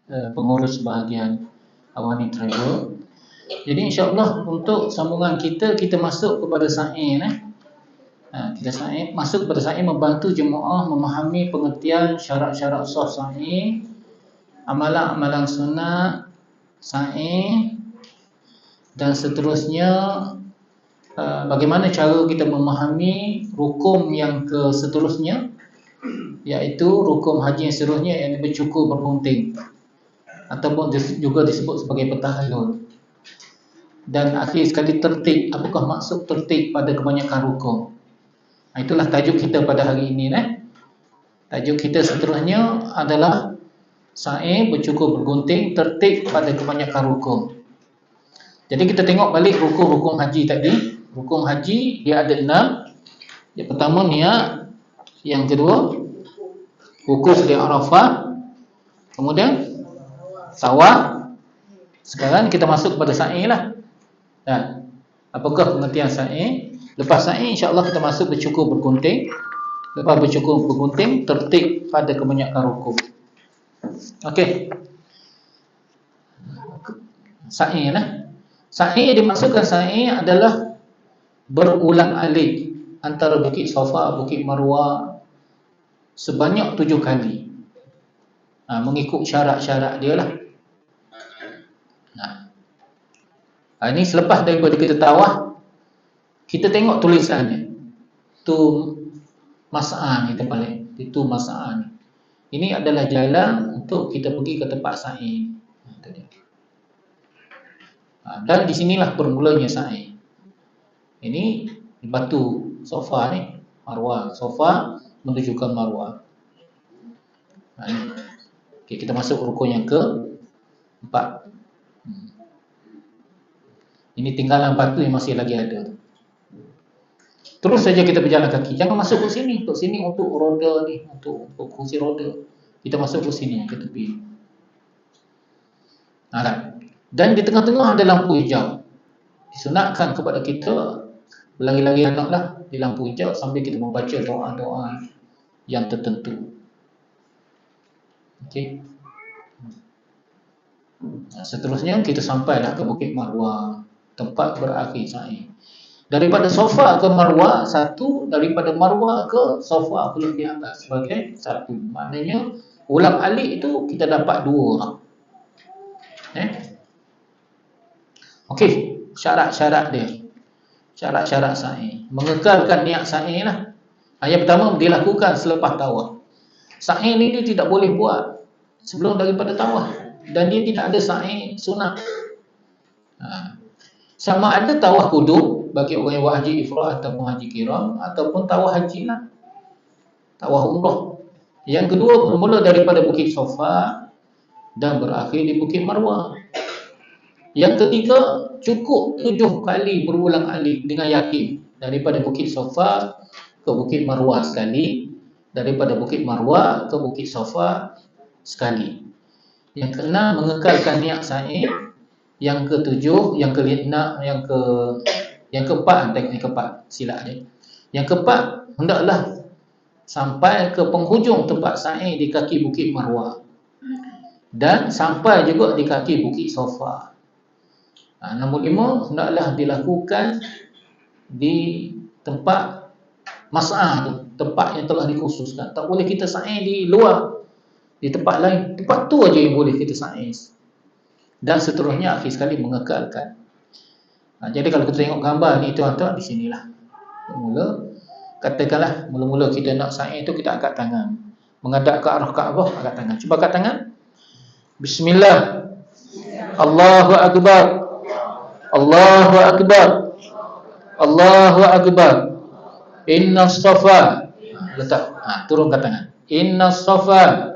pengurus bahagian Awani Travel. Jadi insya-Allah untuk sambungan kita masuk kepada sa'i kita masuk kepada sa'i, membantu jemaah memahami pengertian syarat-syarat sah sa'i, amalan-amalan sunat sa'i, dan seterusnya. Bagaimana cara kita memahami rukun yang ke seterusnya, iaitu rukun haji yang seterusnya yang bercukur bergunting ataupun juga disebut sebagai petahallul. Dan akhir sekali tertib. Apakah maksud tertib pada kebanyakan rukun? Itulah tajuk kita pada hari ini. Tajuk kita seterusnya adalah sa'i bercukur bergunting, tertib pada kebanyakan rukun. Jadi kita tengok balik rukun-rukun haji tadi. Rukun haji dia ada 6. Yang pertama niat, yang kedua wukuf di Arafah, kemudian tawaf. Sekarang kita masuk kepada sa'i lah. Apakah pengertian sa'i? Lepas sa'i insya-Allah kita masuk bercukur bergunting. Lepas bercukur bergunting, tertib pada kebanyakan rukun. Okey. Sa'i Sa'i dimaksudkan sa'i adalah berulang alik antara Bukit Safa, Bukit Marwah sebanyak 7 kali. Mengikut syarat-syarat dia lah. Ini selepas daripada kita tawaf, kita tengok tulisannya. Tu mas'ah ni terbalik. Itu mas'ah ni. Ini adalah jalan untuk kita pergi ke tempat sa'i. Dan di sinilah bermulanya sa'i. Ini batu Safa ni, Marwah. Safa menuju ke Marwah. Okay, kita masuk rukun yang ke-4. Ini tinggalan batu yang masih lagi ada. Terus saja kita berjalan kaki. Jangan masuk ke sini. Ke sini untuk roda ni, untuk kursi roda. Kita masuk ke sini, ke tepi. Dan di tengah-tengah ada lampu hijau. Disunatkan kepada kita berlari-lari anaklah di lampu hijau sambil kita membaca doa-doa yang tertentu. Okey. Seterusnya kita sampailah ke Bukit Marwah, tempat berakhir sa'i. Daripada Safa ke Marwah satu, daripada Marwah ke Safa pula di atas sebagai satu. Maknanya ulang alik itu kita dapat 2 orang. Okey, syarat-syarat dia. Syarat-syarat sa'i. Mengekalkan niat sa'i lah. Yang pertama dilakukan selepas tawaf. Sa'i ni dia tidak boleh buat sebelum daripada tawaf. Dan dia tidak ada sa'i sunat. Sama ada tawaf qudum bagi orang yang buat haji ifrad ataupun haji kiram, ataupun tawaf haji lah, tawaf umrah. Yang kedua bermula daripada Bukit Safa dan berakhir di Bukit Marwah. Yang ketiga cukup 7 kali berulang alik dengan yakin, daripada Bukit Safa ke Bukit Marwah sekali, daripada Bukit Marwah ke Bukit Safa sekali. Yang keenam mengekalkan niat sa'i. Yang ketujuh, yang keempat, silap dia. Yang keempat hendaklah sampai ke penghujung tempat sa'i di kaki Bukit Marwah, dan sampai juga di kaki Bukit Safa. Nombor 5 hendaklah dilakukan di tempat mas'ah tu, tempat yang telah dikhususkan. Tak boleh kita sa'i di luar, di tempat lain. Tempat tu aja yang boleh kita sa'i. Dan seterusnya akhir sekali mengekalkan. Jadi kalau kita tengok gambar ni tuan-tuan, di sinilah katakanlah mula-mula kita nak sa'i tu, kita angkat tangan menghadap ke arah Kaabah, angkat tangan. Cuba angkat tangan. Bismillah. Allahu akbar. Allahu akbar. Allahu akbar. Inna safa. Letak. Turunkan tangan. Inna safa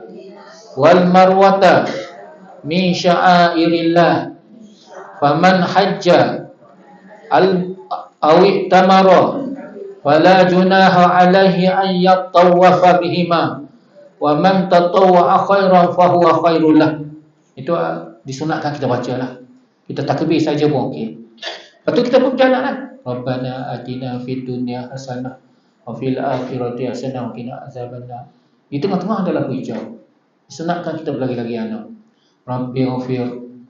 wal marwata min sya'airillah. Faman hajja awi tamara fala junaha alaihi an yatawafa bihima. Wa man tatawwa'a khairan fahuwa khairul lah. Itu disunatkan kita bacalah. Kita takbir saja pun okey. Lepas tu kita pun berjalanlah. Rabbana atina fid dunya hasanah wa fil akhirati hasanah wa qina azabannar. Di tengah-tengah adalah hijau. Disunatkan kita berlari-lari anak. Rabbi ghafir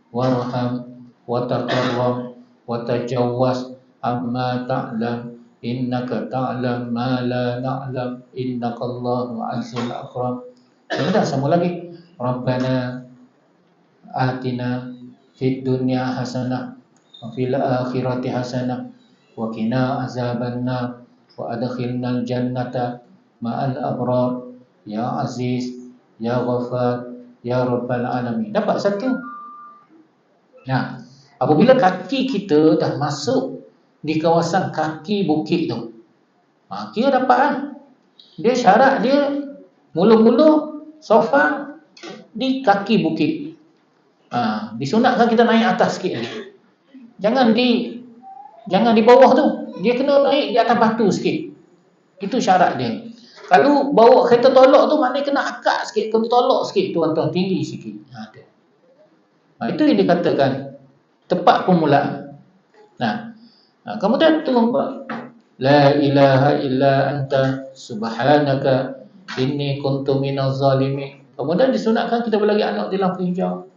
warham wa takarram wa tajawwaz amma ta'lam innaka ta'lam ma la na'lam innaka Allahu azizul akram. Sudah, sambung lagi. Rabbana atina fid dunya hasanah wa fil akhirati hasanah wa qina azabannar wa adkhilnal jannata ma'al abrar ya aziz ya ghafar ya rabbal alamin. Dapat satu. Nah, apabila kaki kita dah masuk di kawasan kaki bukit tu, kira dapat kan? Dia syarat dia mula-mula sofa di kaki bukit. Disunatkan kita naik atas sikit lagi. Jangan di bawah tu. Dia kena naik di atas batu sikit. Itu syarat dia. Kalau bawa kereta tolak tu maknanya kena akak sikit, kena tolak sikit tuan-tuan, tinggi sikit. Itu yang dikatakan tempat permulaan. Kemudian tu la ilaha illa anta subhanaka inni kuntu minaz zalimin. Kemudian disunatkan kita bagi anak di lampu hijau.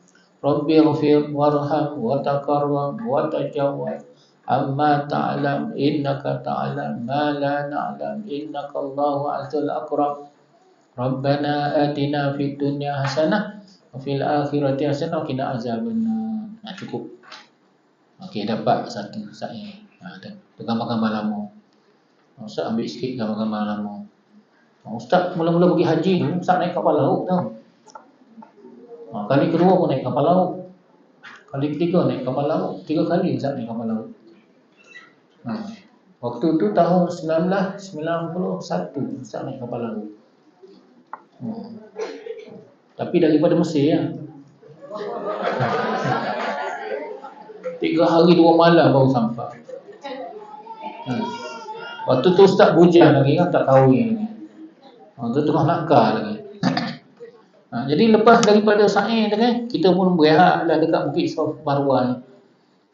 Rabbi ghafir warham wa takarram wa tajawwaz amma ta'lam innaka ta'lam ma la na'lam innaka Allahu azizul akram. Rabbana atina fid dunya hasanah wa fil akhirati hasanah wa qina azabannar. Cukup. Okey, dapat satu sa'i. Gambar-gambar lama. Ustaz ambil sikit gambar-gambar lama. Ustaz mula-mula pergi haji tu, Ustaz naik kapal laut tau. Kali kedua pun naik kapal laut. Kali ketiga naik kapal laut. 3 kali Ustaz naik kapal laut. Waktu tu tahun 1991 Ustaz naik kapal laut. Tapi daripada Mesir ya. 3 hari 2 malam baru sampai. Waktu tu Ustaz bujang lagi kan, tak kahwin lagi. Waktu tu tengah nakal lagi. Jadi lepas daripada sa'i tu kan, kita pun berehat dah dekat Bukit Safa Marwah ni.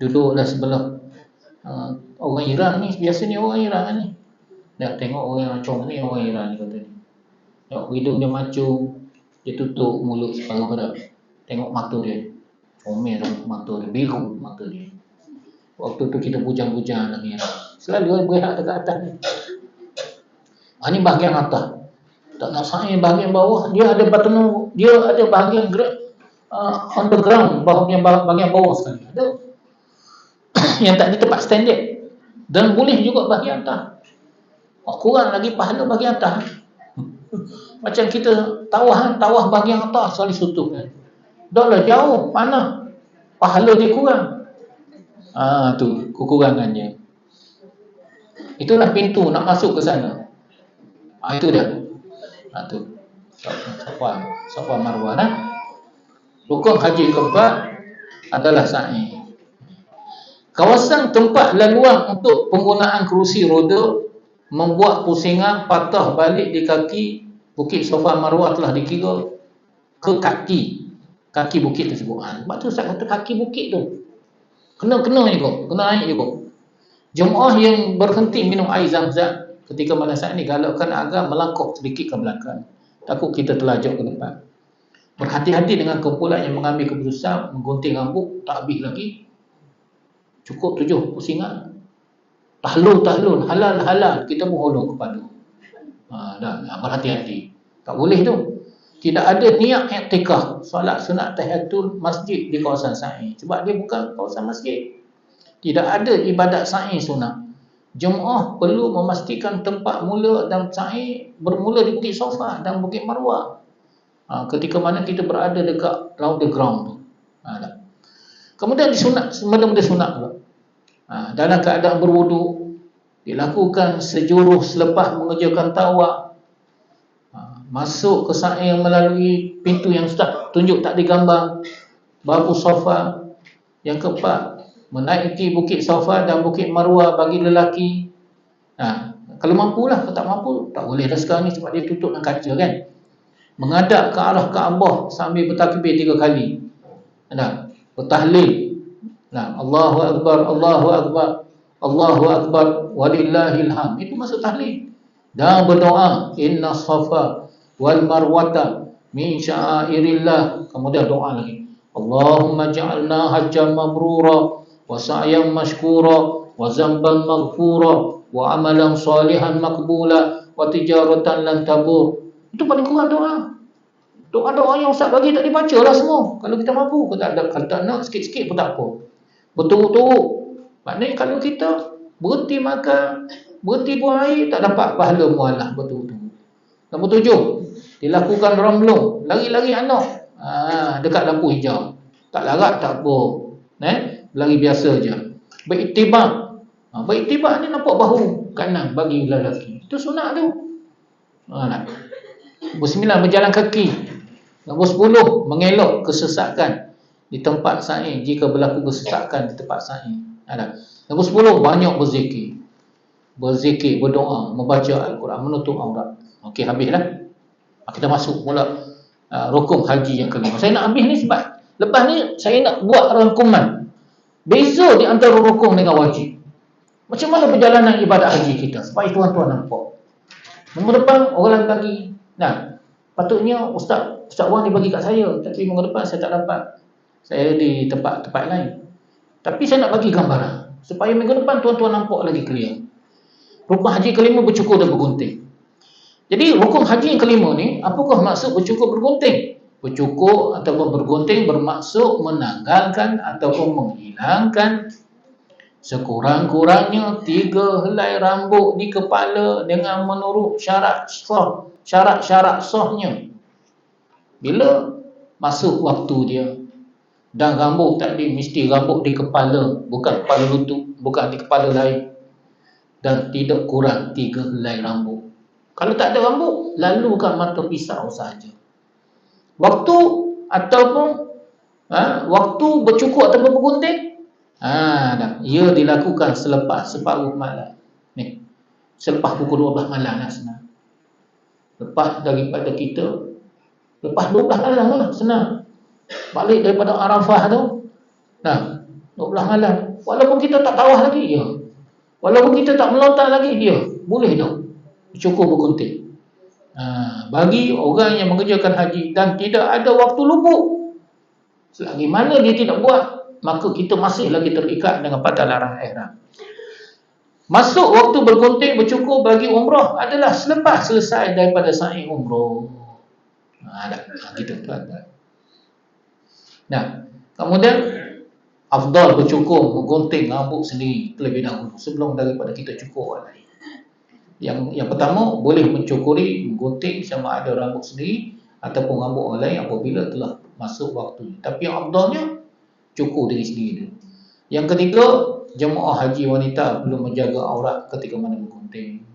Duduklah sebelah orang Iran ni, biasa ni orang Iran ni. Dah tengok orang macam ni, orang Iran ni kata ni. Tengok hidup dia macam, dia tutup mulut separuh pada. Tengok mata dia. Comel mata dia, biru mata dia. Waktu tu kita bujang-bujang lagi. Selalu berehat dekat atas ni. Ni bahagian atas. Tak nak sa'i bahagian bawah, dia ada batu, dia ada bahagian underground, bahagian bawah sekali. Ada yang tak ada tempat standard. Dan boleh juga bahagian atas. Kurang lagi pahala bahagian atas. Macam kita tawah bahagian atas sekali sutup kan. Dah lah jauh, mana pahala dia kurang. Tu kekurangannya. Itulah pintu nak masuk ke sana. Itu dia. Tu Safa Marwah. Rukun haji keempat adalah sa'i. Kawasan tempat laluan untuk penggunaan kerusi roda membuat pusingan patah balik di kaki Bukit Safa Marwah telah dikira ke kaki bukit tersebut. Sebab tu Ustaz kata kaki bukit tu kena juga, kena naik juga. Jemaah yang berhenti minum air Zam-Zam ketika malam saat ini galakkan agar melangkah sedikit ke belakang, takut kita terlajak ke depan. Berhati-hati dengan kumpulan yang mengambil keputusan menggunting rambut tak habis lagi. Cukup 7 pusingan. Tahlul, halal, kita menghulur kepada. Berhati-hati. Tak boleh tu. Tidak ada niat i'tikaf, solat sunat tahiyatul masjid di kawasan sa'i. Sebab dia bukan kawasan masjid. Tidak ada ibadat sa'i sunat. Jemaah perlu memastikan tempat mula dan sa'i bermula di Bukit Safa dan Bukit Marwah. Ketika mana kita berada dekat laut ground tu. Kemudian disunat, benda-benda sunat pula. Dalam keadaan berwuduk, dilakukan sejurus selepas mengerjakan tawaf. Masuk ke sa'i melalui pintu yang Ustaz tunjuk tak digambar, Babu Safa. Yang keempat, menaiki Bukit Safa dan Bukit Marwah bagi lelaki. Kalau mampulah, kalau tak mampu, tak boleh dah sekarang ni sebab dia tutup dengan kaca kan. Menghadap ke arah Kaabah sambil bertakbir 3 kali. Bertahlil. Allahu Akbar, Allahu Akbar, Allahu Akbar, walillahil hamd. Itu masuk tahlil. Dan berdoa, inna safa wal marwata min sya'airillah. Kemudian doa lagi, Allahumma ja'alna hajjan mabrura wa sa'yan mashkura wa zamban maghfura wa amalan salihan maqbula wa tijaratan lan tabur. Itu paling kurang doa. Doa-doa yang Ustaz bagi tak dibaca lah semua. Kalau kita mampu, kalau tak nak sikit-sikit pun tak apa. Betul-betul. Maknanya kalau kita berhenti makan, berhenti buang air, tak dapat pahala mualah betul-betul. Nombor 7, dilakukan ramlung, lari-lari anak dekat lampu hijau. Tak larat tak apa. Lari biasa je. Beriktibar. Beriktibar ni nampak bahu kanan bagi lelaki. Itu sunat tu. Nombor 9, berjalan kaki. Nombor 10, mengelak kesesakan di tempat sa'i jika berlaku kesesakan di tempat sa'i. Nombor 10, banyak berzikir. Berzikir, berdoa, membaca Al-Quran, menutup aurat. Okey, habislah. Kita masuk pula rukun haji yang kelima. Saya nak habis ni sebab lepas ni saya nak buat rangkuman beza di antara rukun dengan wajib. Macam mana perjalanan ibadat haji kita supaya tuan-tuan nampak. Minggu depan orang bagi. Patutnya Ustaz Wan dia bagi kat saya, tapi minggu depan saya tak dapat. Saya di tempat lain. Tapi saya nak bagi gambaran supaya minggu depan tuan-tuan nampak lagi clear. Rukun haji kelima bercukur dan bergunting. Jadi rukun haji yang kelima ni, apakah maksud bercukur bergunting? Bercukur ataupun bergunting bermaksud menanggalkan ataupun menghilangkan sekurang-kurangnya 3 helai rambut di kepala dengan menurut syarat-syarat sahnya. Bila masuk waktu dia. Dan rambut tadi mesti rambut di kepala, bukan kepala lutut, bukan di kepala lain. Dan tidak kurang 3 helai rambut. Kalau tak ada rambut, lalukan mata pisau saja. Waktu ataupun waktu bercukur ataupun bergunting, ia dilakukan selepas separuh malam. Ni, selepas pukul 12 malam lah senang. Lepas daripada kita, lepas 12 malam lah senang. Balik daripada Arafah tu, 12 malam. Walaupun kita tak tawaf lagi, ya. Walaupun kita tak melontar lagi, ya. Boleh tak? Cukup bergunting. Bagi orang yang mengerjakan haji dan tidak ada waktu lubuk, selagi mana dia tidak buat, maka kita masih lagi terikat dengan patah larang ihram. Masuk waktu bergunting bercukur bagi umrah adalah selepas selesai daripada sa'i umrah. Gitu tuan-tuan. Kemudian afdal bercukur, menggunting rambut sendiri terlebih dahulu sebelum daripada kita cukur orang lain. Yang pertama, boleh mencukuri, menggunting sama ada rambut sendiri ataupun rambut orang lain apabila telah masuk waktu. Tapi yang afdalnya, cukur diri sendiri dulu. Yang ketiga, jemaah haji wanita belum menjaga aurat ketika mana menggunting.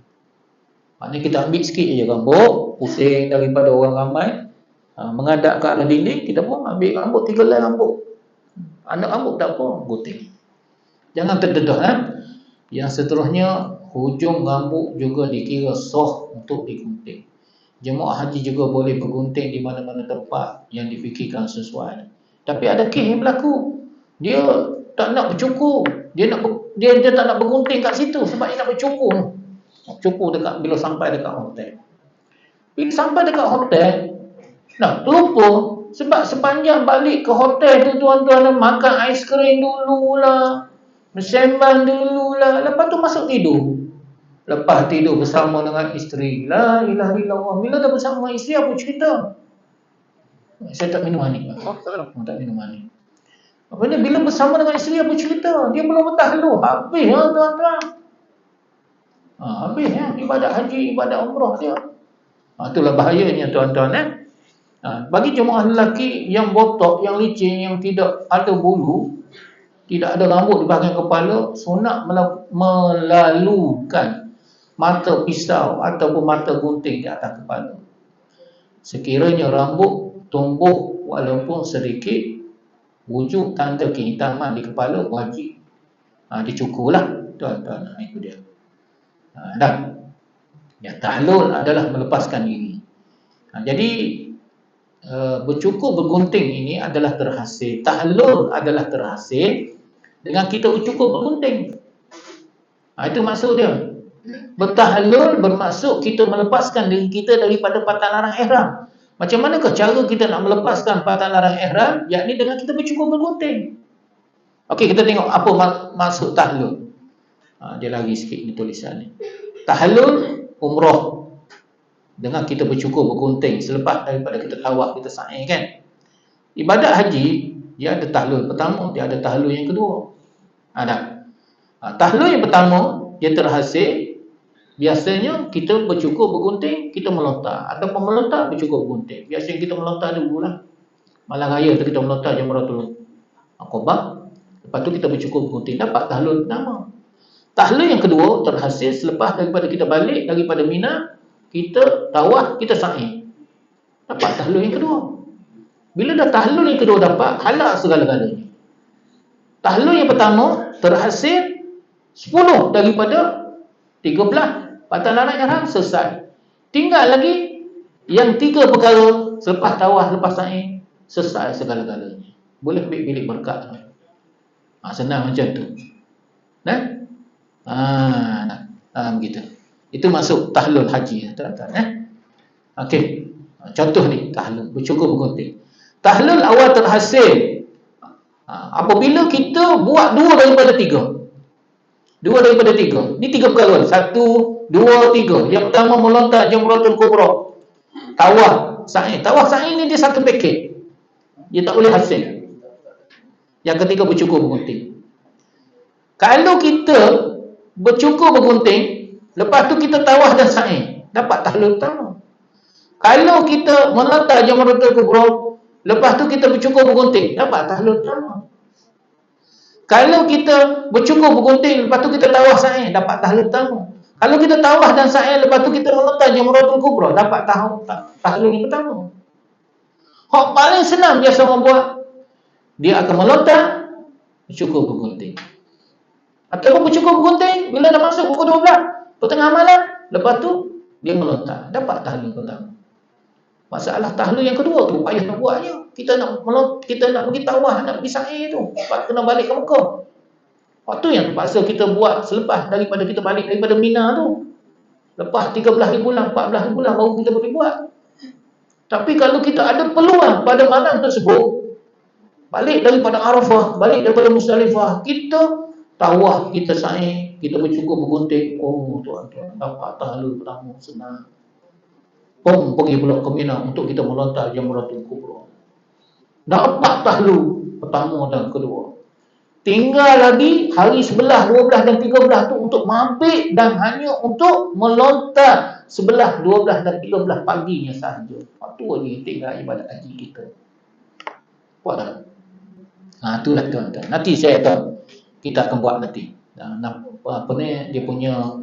Maknanya kita ambil sikit je rambut, pusing daripada orang ramai, menghadap ke arah dinding, kita pun ambil rambut 3 helai rambut. Anak rambut tak apa, gunting. Jangan terdedah. Yang seterusnya, hujung rambut juga dikira sah untuk digunting. Jemaah haji juga boleh bergunting di mana-mana tempat yang difikirkan sesuai. Tapi ada kes yang berlaku. Dia tak nak bercukur. Dia tak nak bergunting kat situ sebab dia nak bercukur. Cukur dekat bila sampai dekat hotel. Bila sampai dekat hotel, terlupa sebab sepanjang balik ke hotel tu tuan-tuan makan aiskrim dululah, bersembang dululah, lepas tu masuk tidur. Lepas tidur bersama dengan isteri, la ilaha illallah. Bila dah bersama isteri apa cerita? Saya tak minum manis. Tak minum manis. Apa ni bila bersama dengan isteri apa cerita? Dia belum bertahlul. Habis tuan-tuan. Habis ibadat haji, ibadat umrah dia. Itulah bahayanya tuan-tuan. Bagi jemaah lelaki yang botak, yang licin, yang tidak ada bulu, tidak ada rambut di bahagian kepala, sunat melalukan mata pisau ataupun mata gunting di atas kepala. Sekiranya rambut tumbuh walaupun sedikit, wujud tanda kehitaman di kepala, wajib dicukurlah tuan-tuan. Itu dia. Dan yang tahlul adalah melepaskan diri. Jadi bercukur bergunting ini adalah terhasil. Tahlul adalah terhasil dengan kita bercukur bergunting. Itu maksud dia. Bertahlul bermaksud kita melepaskan diri kita daripada patah larang ihram. Macam manakah cara kita nak melepaskan perkataan larang ihram? Yakni dengan kita bercukur bergunting. Okey, kita tengok apa maksud tahlul. Dia lagi sikit ni tulisan ni. Tahlul umrah dengan kita bercukur bergunting selepas daripada kita tawaf, kita sa'i kan. Ibadat haji dia ada tahlul pertama, dia ada tahlul yang kedua. Tahlul yang pertama dia terhasil biasanya kita bercukur bergunting, kita melontar ataupun melontar bercukur bergunting. Biasanya kita melontar dulu lah. Malam raya tu kita melontar Jamratul Aqabah. Lepas tu kita bercukur bergunting, dapat tahlul pertama. Tahlul yang kedua terhasil selepas daripada kita balik daripada Mina, kita tawaf, kita sa'i. Dapat tahlul yang kedua. Bila dah tahlul yang kedua dapat, halal segala-galanya. Tahlul yang pertama terhasil 10 daripada 13 perkataan larang ihram selesai. Tinggal lagi yang 3 perkara selepas tawaf, lepas sa'i, selesai segala-galanya. Boleh ambil bilik berkat. Senang macam tu. Begitu. Itu masuk tahlul haji, tuan-tuan. Okey. Contoh ni tahlul bercukur bergunting. Tahlul awal terhasil apabila kita buat 2 daripada 3. 2 daripada 3. Ni 3 perkara. 1, 2, 3. Yang pertama melontar Jamratul Kubra. Tawaf, sa'i. Tawaf sa'i ni dia satu paket. Dia tak boleh hasil. Yang ketiga bercukur bergunting. Kalau kita bercukur bergunting, lepas tu kita tawaf dan sa'i, dapat tahlul pertama. Kalau kita melontar Jamratul Kubra, lepas tu kita bercukur bergunting, dapat tahlul pertama. Kalau kita bercukur bergunting, lepas tu kita tawaf sa'i, dapat tahlul pertama. Kalau kita tawaf dan sa'i, lepas tu kita melontar Jamratul Kubra, dapat tahlul yang pertama. Hak paling senang biasa orang buat, dia akan melontar, bercukur bergunting. Ataupun bercukur bergunting, bila dah masuk pukul 12, pertengah malam, lepas tu dia melontar, dapat tahlul pertama. Masalah tahlul yang kedua tu payah nak buatnya. Kita nak pergi tawaf, nak pergi sa'i tu, kena balik ke Mekah. Waktu yang terpaksa kita buat selepas daripada kita balik daripada Mina tu. Lepas 13 hari bulan, 14 hari bulan baru kita boleh buat. Tapi kalau kita ada peluang pada malam tersebut, balik daripada Arafah, balik daripada Musdalifah, kita tawaf, kita sa'i, kita bercukur bergunting. Oh tuan-tuan, dapat tahlul pertama, senang. Pergi pula ke Mina untuk kita melontar Jamratul Kubra. Dapat tahlul pertama dan kedua. Tinggal lagi hari 11, 12 dan 13 tu untuk mabit dan hanya untuk melontar 11, 12 dan 13 paginya sahaja. Waktu lagi tinggal ibadat haji kita. Buat tak? Itulah tuan-tuan. Nanti saya tahu kita akan buat nanti. Apa ni dia punya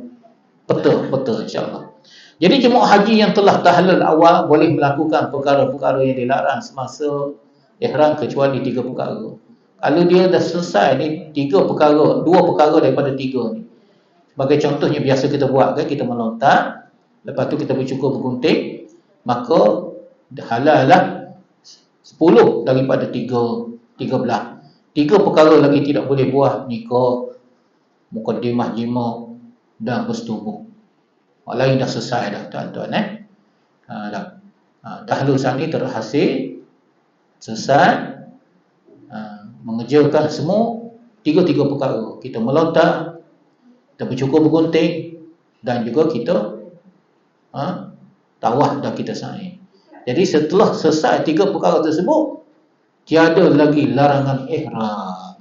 peta insya-Allah. Jadi jemaah haji yang telah tahlul awal boleh melakukan perkara-perkara yang dilarang semasa ihram kecuali 3 perkara. Kalau dia dah selesai ni 3 perkara, 2 perkara daripada 3 ni. Sebagai contohnya biasa kita buat kan, kita melontar, lepas tu kita bercukur bergunting, maka halal lah 10 daripada 13. 3 perkara lagi tidak boleh buat, nikah, mukaddimah jima dan bersetubuh. Orang lain dah selesai dah tuan-tuan tahlul sani terhasil, selesai, mengerjakan semua 3 perkara. Kita melontar, kita bercukur bergunting dan juga kita tawaf dan kita sa'i. Jadi setelah selesai 3 perkara tersebut, tiada lagi larangan ihram.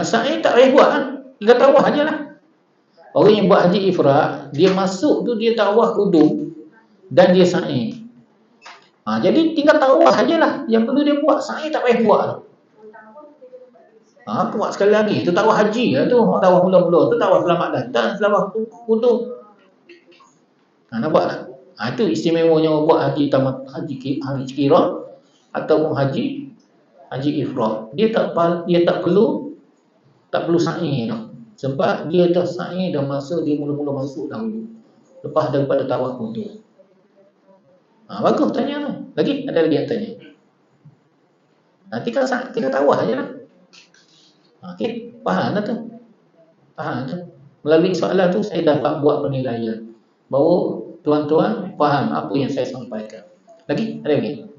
Sa'i tak payah buat kan? Tinggal tawaf aje lah. Orang yang buat haji ifrad, dia masuk tu dia tawaf kudum dan dia sa'i. Jadi tinggal tawaf aje lah. Yang perlu dia buat, sa'i tak payah buat. Buat sekali lagi. Itu tawaf haji lah tu. Tawaf mula-mula tu tawaf selamat datang, tawaf kudum. Nampak tak? Itu istimewanya buat haji tamat, haji qiran ataupun haji ifrad. Dia tak perlu sa'i tu. Sebab dia dah sa'i dah masa dia mula-mula masuk dahulu. Lepas daripada tawaf qudum. Bagus tanya tu. Lagi? Ada lagi yang tanya? Nanti kan kita tawaf je lah. Okey, faham dah tu. Faham tu. Melalui soalan tu saya dapat buat penilaian bahawa tuan-tuan faham apa yang saya sampaikan. Lagi? Ada lagi?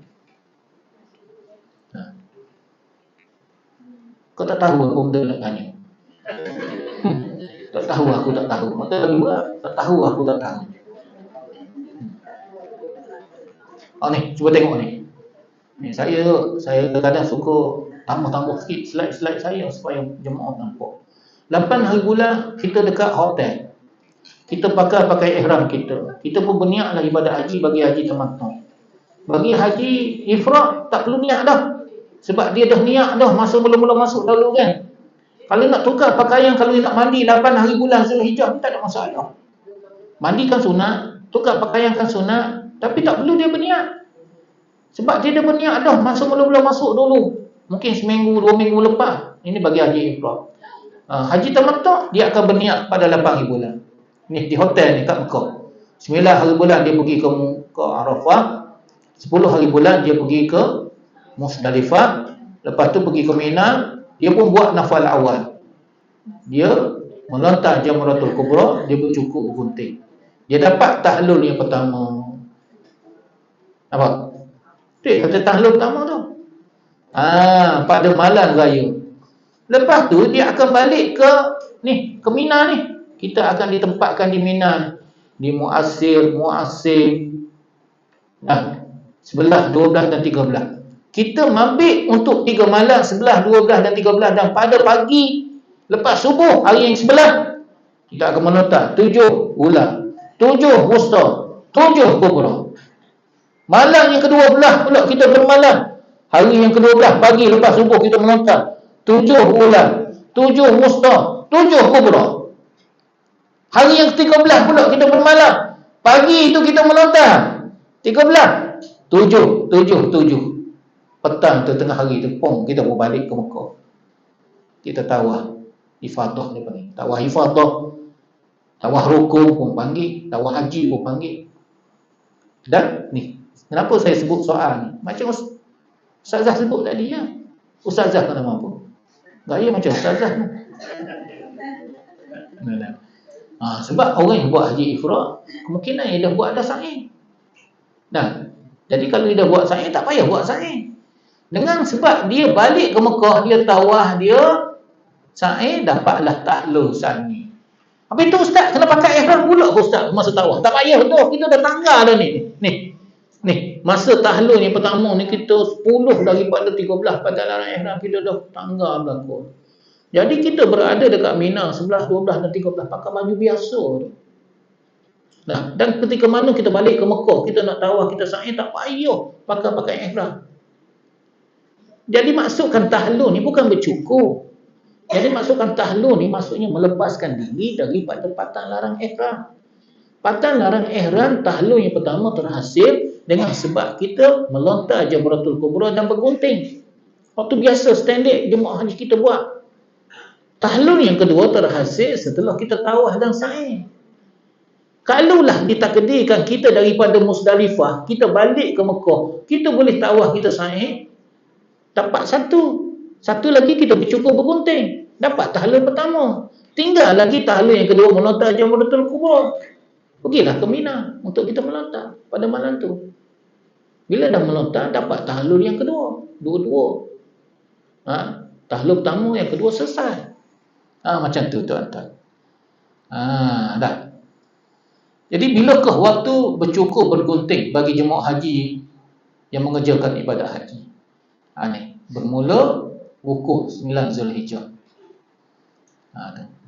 Kau tak tahu apa benda nak tanya? Tak tahu, aku tak tahu. Maka dua, tak tahu, aku tak tahu. Ni, cuba tengok ni. Saya kadang-kadang suka tambah-tambah sikit slide-slide saya supaya jemaah nampak. 8 hari bulan kita dekat hotel. Kita pakai ihram kita. Kita pun berniatlah ibadat haji bagi haji tamattu. Bagi haji ifrad tak perlu niat dah. Sebab dia dah niat dah masa mula-mula masuk dahulu kan. Kalau nak tukar pakaian, kalau nak mandi 8 hari bulan Zulhijjah, tak ada masalah. Mandi kan sunat, tukar pakaian kan sunat, tapi tak perlu dia berniat. Sebab dia dah berniat dah masa mula-mula masuk dulu. Mungkin seminggu, 2 minggu lepas. Ini bagi haji ifrad. Haji tamattu dia akan berniat pada 8 hari bulan. Ni di hotel ni kat Mekah. 9 hari bulan dia pergi ke Arafah. 10 hari bulan dia pergi ke Musdalifah. Lepas tu pergi ke Mina. Dia pun buat nafal awal. Dia melontar Jamratul Kubra, dia bercukur bergunting. Dia dapat tahlul yang pertama. Apa? Tu kata tahlul pertama tu. Pada malam raya. Lepas tu dia akan balik ke Mina ni. Kita akan ditempatkan di Mina, di Mu'assir. 11, 12 dan 13. Kita mabit untuk 3 malam, 11, 12 dan 13. Dan pada pagi lepas subuh hari yang sebelah, kita akan menonton 7 ulang, 7 wusta, 7 kubra. Malam yang ke-12 pula kita bermalam. Hari yang ke-12 pagi lepas subuh kita menonton 7 ulang, 7 wusta, 7 kubra. Hari yang ke-13 pula kita bermalam. Pagi itu kita menonton 13, 7. Petang tu tengah hari tu pom kita berbalik ke Mekah. Kita tawaf ifadah dia panggil. Tawaf ifadah. Tawaf rukun pun panggil, tawaf haji pun panggil. Dan ni, kenapa saya sebut soal ni? Macam Ustazah sebut tadi ya. Ustazah tak nama apa? Gaya macam Ustazah ni. Sebab orang yang buat haji ifrad kemungkinan dia dah buat dah sa'i. Jadi kalau dia dah buat sa'i, tak payah buat sa'i. Dengan sebab dia balik ke Mekah, dia tawaf, dia sa'i, dapatlah tahlul sani. Habis tu ustaz kena pakai ihram pula ke ustaz masa tawaf? Tak payah tu, kita dah tanggal dah ni. Ni, masa tahlul yang pertama ni kita 10 daripada 13 pada larang ihram kita dah tanggal berlaku. Jadi kita berada dekat Mina 11, 12 dan 13 pakai baju biasa tu. Dan ketika mana kita balik ke Mekah, kita nak tawaf, kita sa'i, tak payah pakai ihram. Jadi maksudkan tahlul ni bukan bercukur. Jadi maksudkan tahlul ni maksudnya melepaskan diri daripada patan larang ihram. Patan larang ihram tahlul yang pertama terhasil dengan sebab kita melontar Jamratul Kubra dan bergunting. Waktu biasa standard jemaah haji kita buat. Tahlul yang kedua terhasil setelah kita tawaf dan sa'i. Kalaulah ditakdirkan kita daripada Musdalifah, kita balik ke Mekah, kita boleh tawaf, kita sa'i, dapat satu lagi kita bercukur bergunting, dapat tahlul pertama. Tinggal lagi tahlul yang kedua, melontar Jamratul Kubra. Pergilah ke Mina untuk kita melontar pada malam tu. Bila dah melontar, dapat tahlul yang kedua, dua-dua. Tahlul pertama, yang kedua selesai. Macam tu tuan-tuan. Dah. Jadi bilakah waktu bercukur bergunting bagi jemaah haji yang mengerjakan ibadat haji? Ni bermula wukuf 9 Zulhijjah.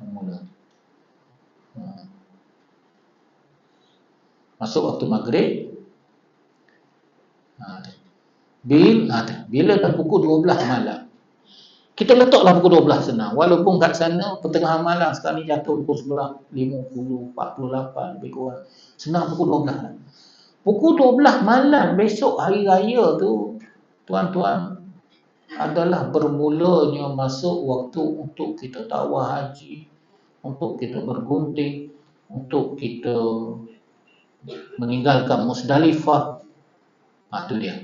Bermula. Masuk waktu maghrib. Bila dah pukul 12 malam. Kita letaklah pukul 12 senang. Walaupun kat sana pertengahan malam sekarang ni jatuh pukul 11, 50, 48 lebih kurang. Senang pukul 12. Pukul 12 malam besok hari raya tu, tuan-tuan, adalah bermulanya masuk waktu untuk kita tawaf haji. untuk kita bergunting, untuk kita meninggalkan Musdalifah. Itu dia.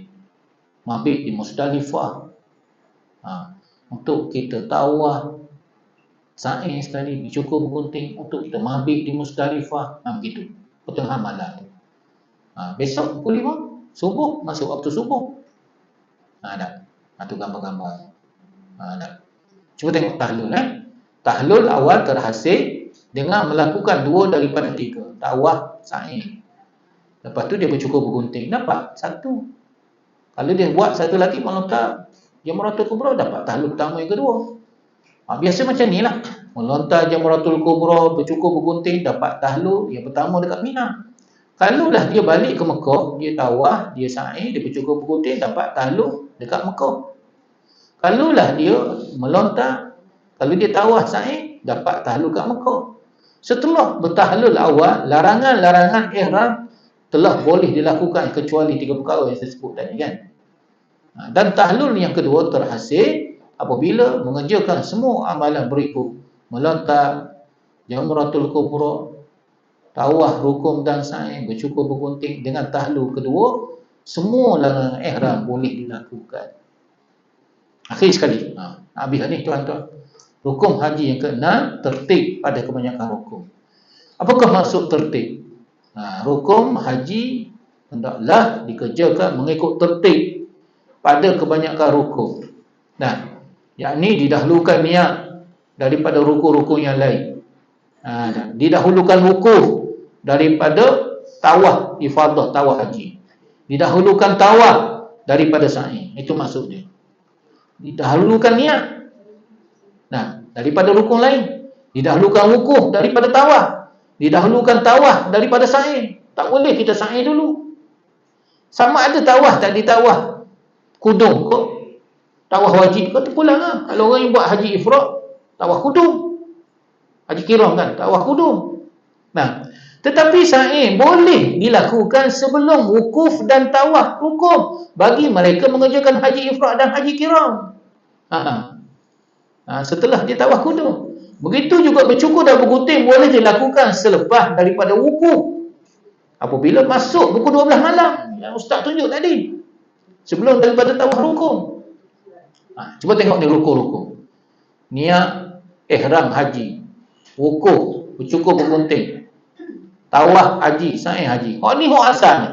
Mabit di Musdalifah. Untuk kita tawaf, sa'i sekali, cukup bergunting untuk kita mabit di Musdalifah. Begitu. Pertengahan malam. Besok pukul 5 subuh, masuk waktu subuh. Dah. Itu gambar-gambar. Dah. Cuba tengok tahlul. Tahlul awal terhasil dengan melakukan 2 daripada 3. Tawaf, sa'i. Lepas tu dia bercukur bergunting. Dapat 1. Kalau dia buat satu lagi, melontar Jamratul Kubra, dapat tahlul pertama yang kedua. Biasa macam ni lah. Melontar Jamratul Kubra, bercukur bergunting, dapat tahlul yang pertama dekat Mina. Kalau lah dia balik ke Mekah, dia tawaf, dia sa'i, dia bercukur bergunting, dapat tahlul dekat Mekah. Kalau lah dia melontar, kalau dia tawaf sa'i, dapat tahlul kat Mekah. Setelah bertahlul awal, larangan-larangan ihram telah boleh dilakukan kecuali 3 perkara yang saya sebut tadi kan. Dan tahlul yang kedua terhasil apabila mengerjakan semua amalan berikut: melontar Jamratul Kubra, tawaf, rukun dan sa'i, bercukur bergunting. Dengan tahlul kedua, semua larangan ihram boleh dilakukan. Akhir sekali, habis ni tuan-tuan. Rukun haji yang ke-6 tertib pada kebanyakan rukun. Apakah maksud tertib? Rukun haji hendaklah dikerjakan mengikut tertib pada kebanyakan rukun. Yakni didahulukan niat daripada rukun-rukun yang lain. Didahulukan wukuf daripada tawaf ifadah, tawaf haji. Didahulukan tawaf daripada sa'i. Itu maksudnya. Didahulukan niat daripada rukun lain. Didahulukan wukuf daripada tawaf. Didahulukan tawaf daripada sa'i. Tak boleh kita sa'i dulu. Sama ada tawaf tak ditawaf kudung ke, tawaf wajib ke, terpulang lah. Kalau orang yang buat haji ifrad, tawaf kudung. Haji kiram kan, tawaf kudung. Tetapi sa'i boleh dilakukan sebelum wukuf dan tawaf rukun bagi mereka mengerjakan haji ifrad dan haji kiram. Setelah dia tawaf kudung. Begitu juga bercukur dan bergunting boleh dilakukan selepas daripada wukuf. Apabila masuk pukul 12 malam yang ustaz tunjuk tadi, sebelum daripada tawaf rukun. Cuba tengok ni rukun-rukun. Niat ihram haji, wukuf, bercukur bergunting, tawaf haji, sa'i haji. Hak ni hak asal ni.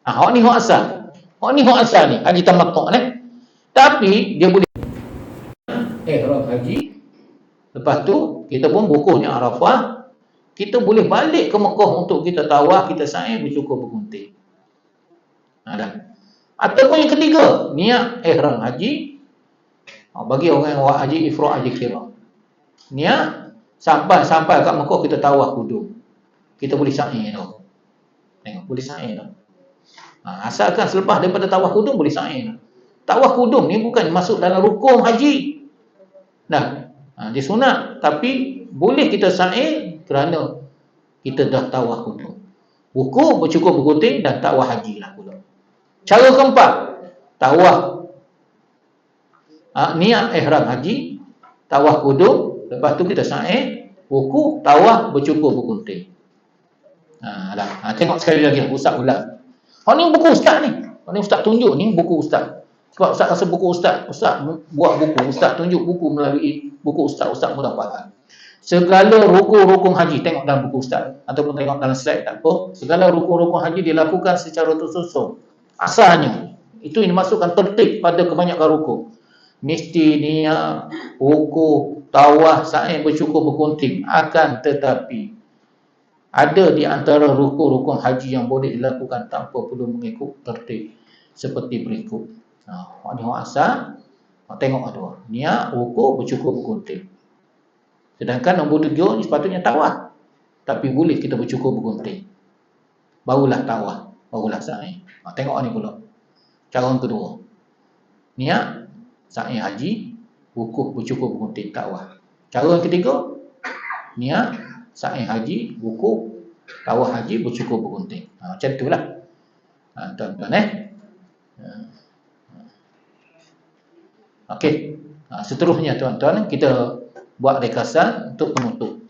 Hak ni hak asal. Hak ni hak asal ni, haji tamattu' ni. Tapi dia boleh ihram haji. Lepas tu kita pun wukufnya Arafah. Kita boleh balik ke Mekah untuk kita tawaf, kita sa'i, bercukur bergunting. Ataupun yang ketiga, niat ihram haji. Bagi orang yang buat haji ifrad, haji kiram, niat sampai kat Mekah kita tawaf kudung, kita boleh sa'i tu. Tengok, boleh sa'i tu. Asalkan selepas daripada tawaf kudung boleh sa'i tu. Tawaf kudung ni bukan masuk dalam rukun haji. Dia sunat, tapi boleh kita sa'i kerana kita dah tawaf kudung. Wukuf, bercukur bergunting dan tawaf haji lah pula. Cara keempat, tawaf, niat ihram haji, tawaf kudung, lepas tu kita sa'i, wukuf, tawaf, bercukur bergunting. Tengok sekali lagi ustaz ulang. Ni buku ustaz ni. Ni ustaz tunjuk ni buku ustaz. Sebab ustaz rasa buku ustaz buat buku, ustaz tunjuk buku melalui buku ustaz mudah faham. Segala rukun-rukun haji, tengok dalam buku ustaz ataupun tengok dalam slide tak apa. Segala rukun-rukun haji dilakukan secara tersusun. Asalnya itu yang dimasukkan tertib pada kebanyakan rukun. Mesti niat, wukuf, tawaf, sa'i, bercukur bergunting. Akan tetapi ada di antara rukun-rukun haji yang boleh dilakukan tanpa perlu mengikut tertib seperti berikut. Ini asal. Tengok ada niat, wukuf, bercukur bergunting. Sedangkan nombor 7 ni sepatutnya tawaf, tapi boleh kita bercukur bergunting. Barulah tawaf, barulah sa'i. Tengok ni pula cara yang kedua. Niat, sa'i haji, wukuf, bercukur bergunting, tawaf. Cara yang ketiga, niat, sa'i haji, wukuf, tawaf haji, bercukur bergunting. Macam itulah tuan-tuan. Okey. Seterusnya tuan-tuan, kita buat rekasan untuk penutup.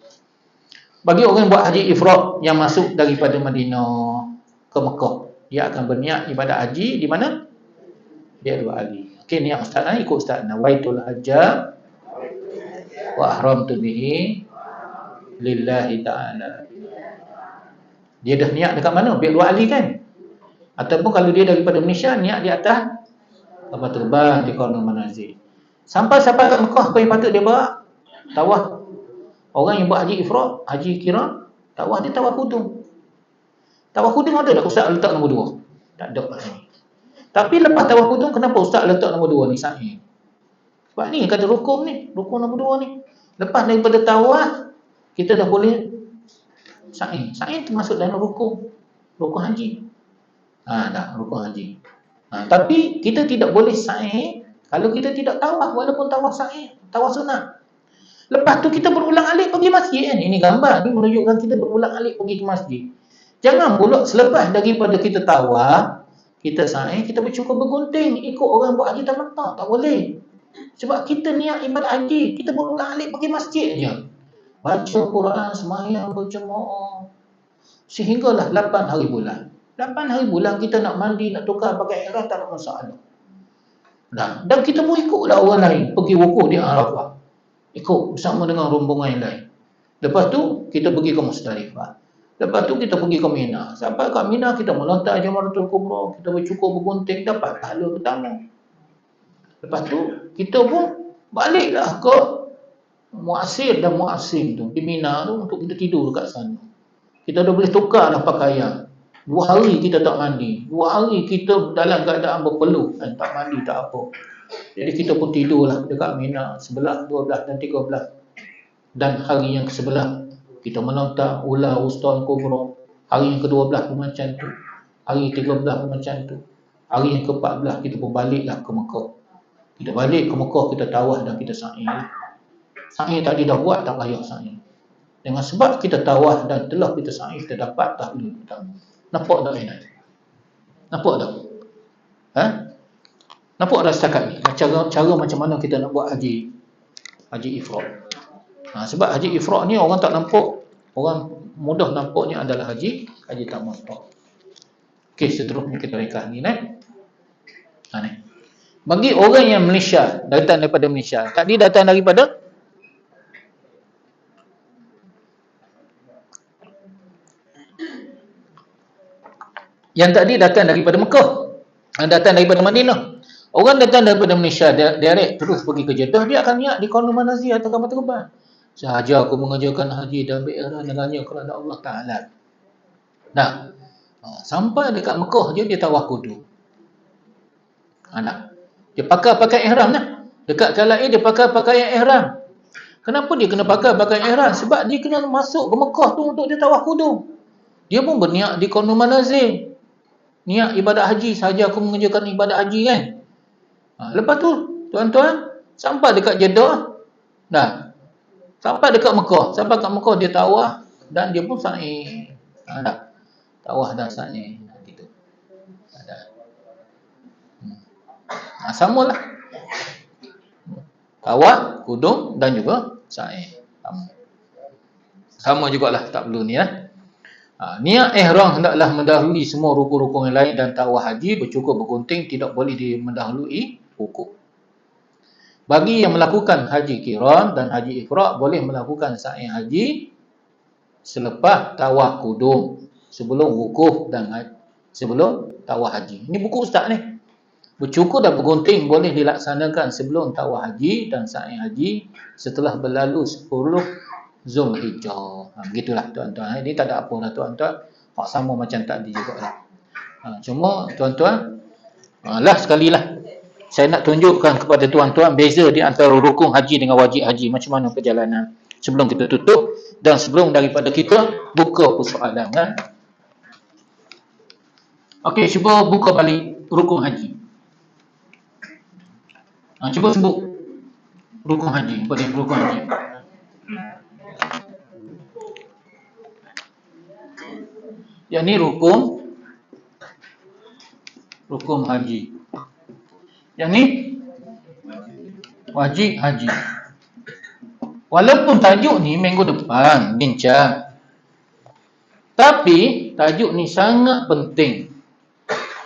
Bagi orang buat haji ifrad yang masuk daripada Madinah ke Mekah, dia akan berniat ibadat haji di mana? Dia 2 hari. Okey, niat ustaz ikut ustaz. Nawaitul hajja wa ahramtu bihi lillahi ta'ala. Dia dah niat dekat mana? Biar 2 hari kan? Ataupun kalau dia daripada Malaysia, niat di atas kapal terbang di Kuala Manazil. Sampai kat Mekah, apa yang patut dia buat? Tawaf. Orang yang buat haji ifrad, haji kiran, tawaf dia tawaf kudung. Tawaf kudung ada tak ustaz letak nombor 2? Tak ada kat sini. Tapi lepas tawaf kudung, kenapa ustaz letak nombor 2 ni sa'i? Sebab ni kata rukun ni, rukun nombor 2 ni. Lepas daripada tawaf, kita dah boleh sa'i. Sa'i termasuk dalam rukun haji. Dah rukun haji. Tapi kita tidak boleh sa'i kalau kita tidak tawaf, walaupun tawaf sa'i, tawaf sunat. Lepas tu kita berulang-alik pergi masjid kan. Ini gambar ni menunjukkan kita berulang-alik pergi ke masjid. Jangan pula selepas daripada kita tawaf, kita sa'i, kita bercukur bergunting ikut orang buat haji tamattu'. Tak boleh. Sebab kita niat ibadat haji, kita berulang-alik pergi masjid je. Baca Quran, sembahyang, berjemaah. Sehinggalah 8 hari bulan. 8 hari bulan kita nak mandi, nak tukar pakai ihram, tak ada masalah. Dan kita pun ikutlah orang lain pergi wukuf di Arafah. Ikut bersama dengan rombongan yang lain. Lepas tu kita pergi ke Musdalifah. Lepas tu kita pergi ke Mina. Sampai kat Mina kita melontar Jamratul Kubra, kita bercukur bergunting, dapat pahala pertama. Lepas tu kita pun baliklah ke Mu'asir dan Mu'asim tu di Mina tu untuk kita tidur dekat sana. Kita dah boleh tukarlah pakaian. 2 hari kita tak mandi. 2 hari kita dalam keadaan berpeluh dan tak mandi tak apa. Jadi kita pun tidurlah dekat Mina 11, 12 dan 13. Dan hari yang ke-11 kita melontar Ula, Wusta, Kubra. Hari yang ke-12 pun macam tu. Hari yang ke-13 pun macam tu. Hari yang ke-14 kita pun baliklah ke Mekah. Kita balik ke Mekah, kita tawaf dan kita sa'i. Sa'i tadi dah buat, tak payah sa'i. Dengan sebab kita tawaf dan telah kita sa'i, kita dapat tahlil pertama. Nampak tak ini? Nampak tak? Nampak dah setakat ni? Cara macam mana kita nak buat haji ifrad. Sebab haji ifrad ni orang tak nampak, orang mudah nampaknya adalah haji tamattu'. Okey, seterusnya kita rekah ni ni. Bagi orang yang Malaysia, datang daripada Malaysia. Tadi datang daripada yang tadi datang daripada Mekah, datang daripada Madinah. Orang datang daripada Malaysia direct terus pergi ke Jeddah, dia akan niat di Kuala Manazil atau kapal terbang. Sahaja aku mengerjakan haji dan berihram dengannya kerana Allah Ta'ala. Sampai dekat Mekah je dia tawaf kudung. Dia pakai ihram lah. Dekat kala dia pakai pakaian ihram. Kenapa dia kena pakai pakaian ihram? Sebab dia kena masuk ke Mekah tu untuk dia tawaf kudung. Dia pun berniat di Kuala Manazil. Niat ibadat haji, sahaja aku mengerjakan ibadat haji kan. Lepas tu, tuan-tuan, sampai dekat Jeddah, sampai dekat Mekah. Sampai kat Mekah dia tawaf dan dia pun sa'i. Tawaf dan sa'i. Gitu. Samalah. Tawaf, kudung dan juga sa'i. Sama jugalah, tak perlu ni niat ihram hendaklah mendahului semua rukun-rukun yang lain dan tawaf haji, bercukur bergunting tidak boleh mendahului wukuf. Bagi yang melakukan haji kiran dan haji ifrad boleh melakukan sa'i haji selepas tawaf kudung, sebelum wukuf dan sebelum tawaf haji. Ini buku ustaz ni. Bercukur dan bergunting boleh dilaksanakan sebelum tawaf haji dan sa'i haji setelah berlalu 10 Zulhijjah. Begitulah tuan-tuan. Ini tak ada apa lah tuan-tuan. Sama macam tadi juga lah. Cuma tuan-tuan, sekali lah saya nak tunjukkan kepada tuan-tuan beza di antara rukun haji dengan wajib haji. Macam mana perjalanan. Sebelum kita tutup dan sebelum daripada kita buka persoalan kan. Okey, cuba buka balik rukun haji. Cuba sebut rukun haji. Pada rukun haji. Yang ni rukun haji. Yang ni wajib haji. Walaupun tajuk ni minggu depan bincang, tapi tajuk ni sangat penting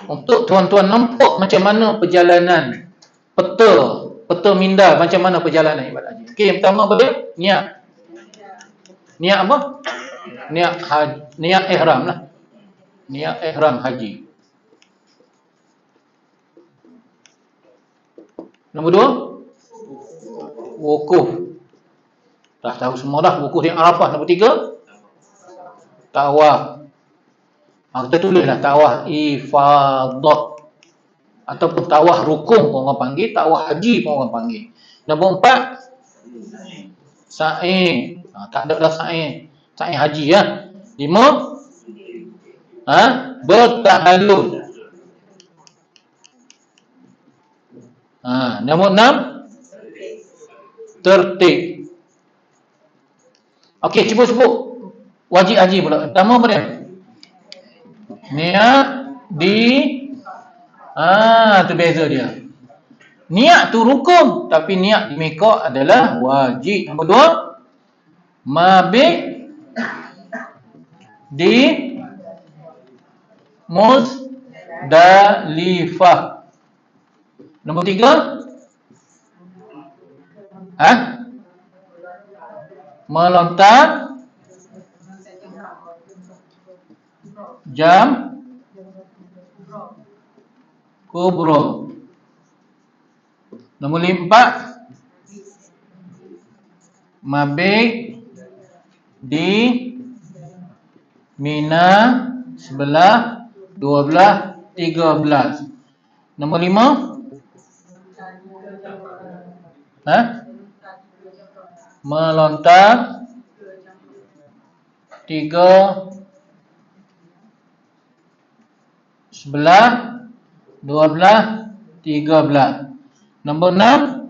untuk tuan-tuan nampak macam mana perjalanan peta minda, macam mana perjalanan ibadat haji. Okey, yang pertama apa dia? Niat. Niat apa? Niat ihram lah. Niat ihram haji. Nombor 2, wukuf. Dah tahu semua dah, wukuf di Arafah. Nombor 3, tawaf. Kita tulislah tawaf ifadah ataupun tawaf rukun pun orang panggil, tawaf haji pun orang panggil. Nombor 4, sa'i. Tak ada dah sa'i haji ya. 5, bertahallul. Nombor 6, tertib. Okey, cuba sebut wajib haji pula. Pertama apa dia? Niat di tu beza dia. Niat tu rukun, tapi niat di Mekah adalah wajib. Nombor 2, mabit di Muzdalifah. Nombor 3, melontar jam kubro. Nombor 4, mabit di Mina 11, 12, 13. Nombor 5, melontar 3, 11, 12, 13. Nombor 6,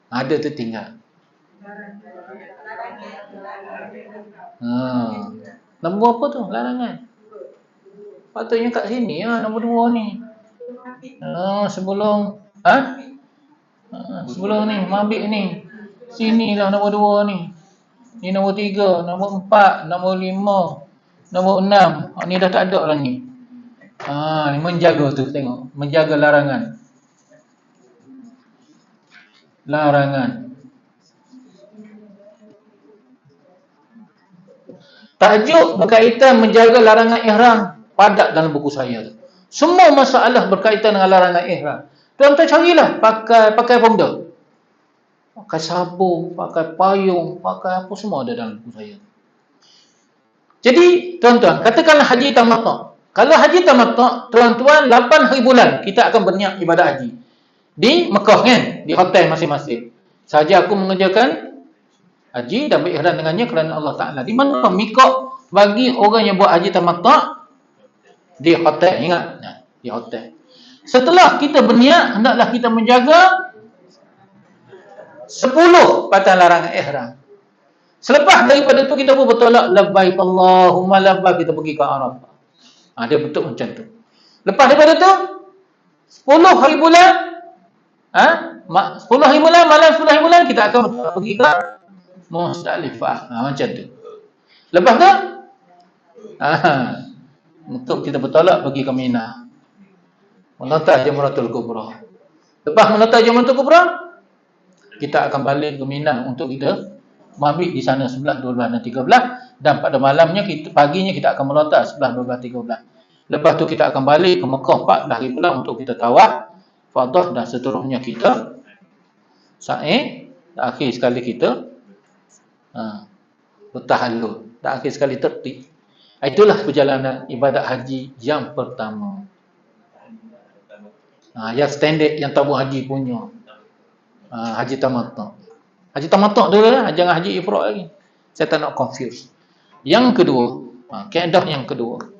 ada tertinggal. Nombor apa tu? Larangan. Patutnya kat sini nombor 2 ni. Sebelum sebelum ni mabit ni. Sinilah nombor 2 ni. Ni nombor 3, nombor 4, nombor 5, nombor 6. Ni dah tak ada orang ni. Ni menjaga tu, tengok. Menjaga larangan. Tajuk berkaitan menjaga larangan ihram padat dalam buku saya. Semua masalah berkaitan dengan larangan ihram. Tuan-tuan carilah pakai apa benda? Pakai sabun, pakai payung, pakai apa semua ada dalam buku saya. Jadi, tuan-tuan, katakanlah haji tamattu'. Kalau haji tamattu', tuan-tuan 8 hari bulan kita akan berniat ibadat haji. Di Mekah kan? Di hotel masing-masing. Saja aku mengerjakan haji dan berihram dengannya kerana Allah Ta'ala. Di mana miqat bagi orang yang buat haji tamattu'? Di hotel. Ingat? Di hotel. Setelah kita berniat, hendaklah kita menjaga 10 patah larangan ihram. Selepas daripada itu kita pun bertolak labbaik Allahumma labbaik, kita pergi ke Arafah. Dia betul macam tu. Lepas daripada tu 10 hari bulan 10 hari bulan, malam 10 hari bulan kita akan pergi ke Muzdalifah. Macam tu. Lepas tu untuk kita bertolak pergi ke Mina. Melontar Jamratul Kubra. Lepas melontar Jamratul Kubra, kita akan balik ke Mina untuk kita mabit di sana 11, 12 dan 13, dan pada malamnya paginya kita akan melontar 11, 12, 13. Lepas tu kita akan balik ke Mekah 14 hari bulan untuk kita tawaf, fadah dan seterusnya kita sa'i, dan akhir sekali kita bertahallul, dan akhir sekali tertib. Itulah perjalanan ibadat haji yang pertama. Yang standard yang tabung haji punya. Haji tamattu'. Haji tamattu' dulu lah, jangan haji ifrad lagi. Saya tak nak confuse. Yang kedua, kaedah yang kedua.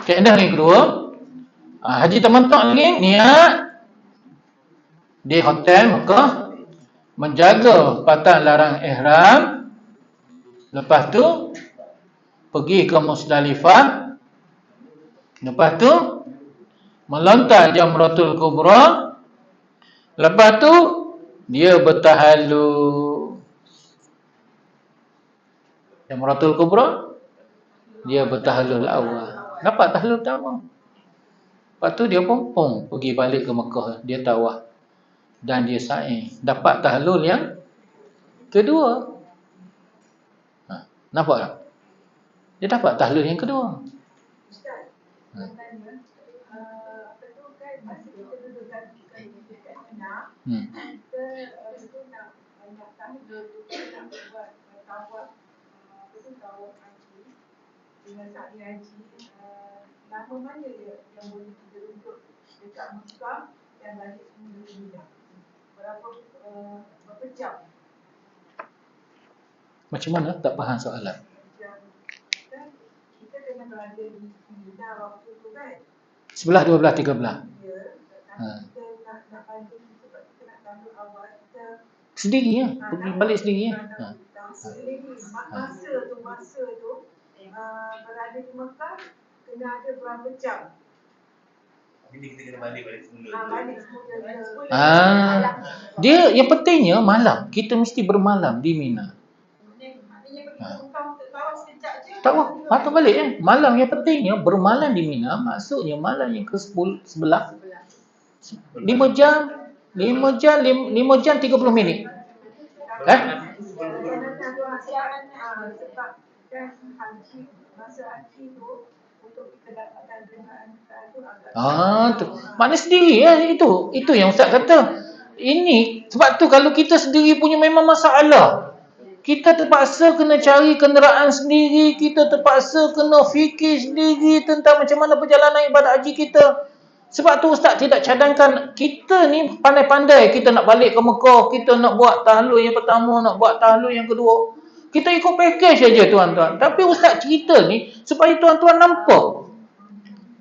Kaedah yang kedua, haji tamattu' lagi, niat di hotel Mekah, menjaga patan larang ihram, lepas tu pergi ke Musdalifah, lepas tu melontar Jamratul Kubra, lepas tu dia bertahallul. Jamratul Kubra, dia bertahallul awal. Dapat tahallul pertama. Lepas tu dia pun pergi balik ke Mekah, dia tawaf dan dia sa'i. Dapat tahallul yang kedua. Nampak tak? Dia dapat tahallul yang kedua. Ustaz, katanya apa tu kan masa kita duduk kat Mina, kita tu nak tahallul tu nak buat tawaf apa tu tawaf haji dengan sa'i haji, lama mana yang boleh kita duduk dekat Mekah dan balik semula ke Mina? Berapa jam? Macam mana? Tak faham soalan. Kita kena berada di Mina waktu tu kan? 11, 12, 13. Ya, kita nak balik sebab kita nak tahu awal kita Sendiri ya, pergi balik sendiri ya. Masa tu berada di Mekah kena ada berapa jam? Jadi kita kena balik semula. Balik semula. Dia yang pentingnya malam. Kita mesti bermalam di Mina. Maknanya pergi ke Mekah untuk tawaf sekejap je. Tawaf, patut balik Malam yang pentingnya bermalam di Mina, maksudnya malam yang ke-10 11. 5 jam 30 minit. Sebab kan haji, masa haji tu untuk kita dapatkan dengan tu agak Maknanya sendiri ya itu. Itu yang Ustaz kata. Ini sebab tu kalau kita sendiri punya memang masalah. Kita terpaksa kena cari kenderaan sendiri, kita terpaksa kena fikir sendiri tentang macam mana perjalanan ibadat haji kita. Sebab tu Ustaz tidak cadangkan kita ni pandai-pandai kita nak balik ke Mekah, kita nak buat tahallul yang pertama, nak buat tahallul yang kedua. Kita ikut package saja tuan-tuan. Tapi Ustaz cerita ni supaya tuan-tuan nampak